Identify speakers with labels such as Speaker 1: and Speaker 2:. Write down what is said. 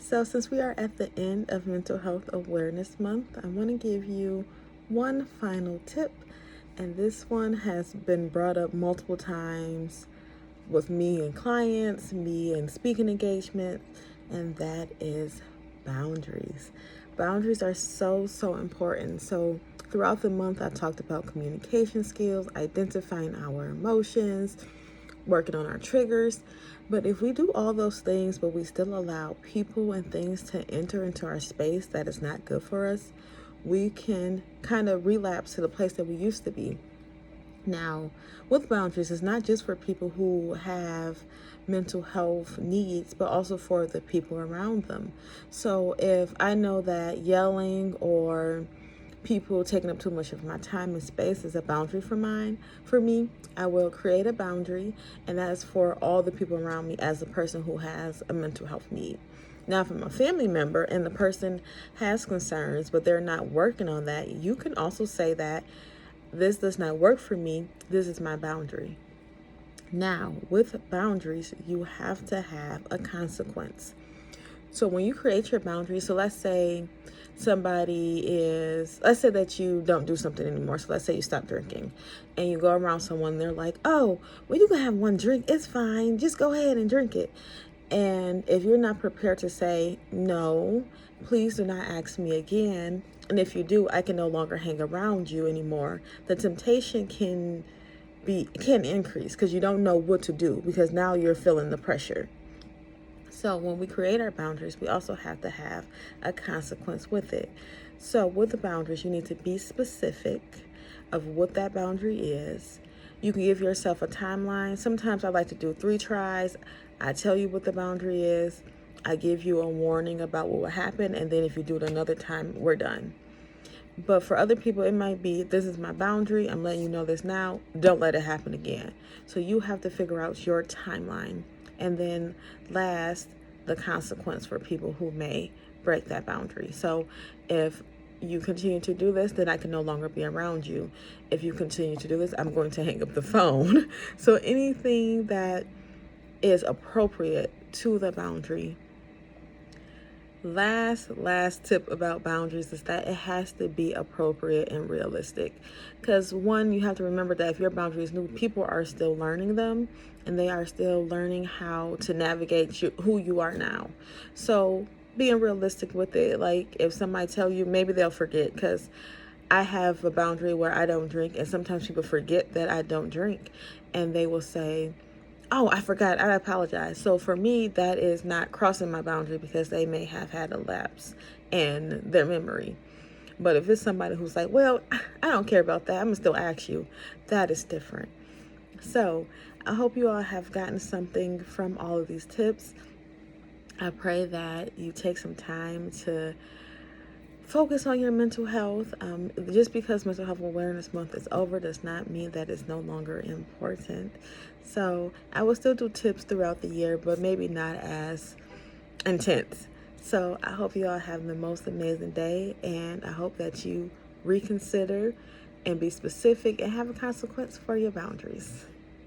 Speaker 1: So, since we are at the end of Mental Health Awareness Month, I want to give you one final tip. And this one has been brought up multiple times with me and clients, me and speaking engagements, and that is boundaries. Boundaries are so important. So, throughout the month, I talked about communication skills, identifying our emotions, working on our triggers. But if we do all those things, but we still allow people and things to enter into our space that is not good for us, we can kind of relapse to the place that we used to be. Now, with boundaries, it's not just for people who have mental health needs, but also for the people around them. So if I know that yelling or people taking up too much of my time and space is a boundary for me, I will create a boundary, and that is for all the people around me as a person who has a mental health need. Now, if I'm a family member and the person has concerns, but they're not working on that, you can also say that this does not work for me. This is my boundary. Now, with boundaries, you have to have a consequence. So when you create your boundaries, so let's say let's say that you don't do something anymore. So let's say you stop drinking and you go around someone, they're like, oh, well, you can have one drink. It's fine. Just go ahead and drink it. And if you're not prepared to say, no, please do not ask me again. And if you do, I can no longer hang around you anymore. The temptation can increase because you don't know what to do because now you're feeling the pressure. So when we create our boundaries, we also have to have a consequence with it. So with the boundaries, you need to be specific of what that boundary is. You can give yourself a timeline. Sometimes I like to do 3 tries. I tell you what the boundary is. I give you a warning about what will happen. And then if you do it another time, we're done. But for other people, it might be, this is my boundary. I'm letting you know this now. Don't let it happen again. So you have to figure out your timeline. And then last, the consequence for people who may break that boundary. So if you continue to do this, then I can no longer be around you. If you continue to do this, I'm going to hang up the phone. So anything that is appropriate to the boundary. Last tip about boundaries is that it has to be appropriate and realistic. Because one, you have to remember that if your boundary is new, people are still learning them and they are still learning how to navigate who you are now. So being realistic with it, like if somebody tell you, maybe they'll forget, because I have a boundary where I don't drink, and sometimes people forget that I don't drink and they will say, oh, I forgot, I apologize. So for me, that is not crossing my boundary because they may have had a lapse in their memory. But if it's somebody who's like, well, I don't care about that, I'm gonna still ask you, that is different. So I hope you all have gotten something from all of these tips. I pray that you take some time to focus on your mental health. Just because Mental Health Awareness Month is over does not mean that it's no longer important. So I will still do tips throughout the year, but maybe not as intense. So I hope you all have the most amazing day, and I hope that you reconsider and be specific and have a consequence for your boundaries.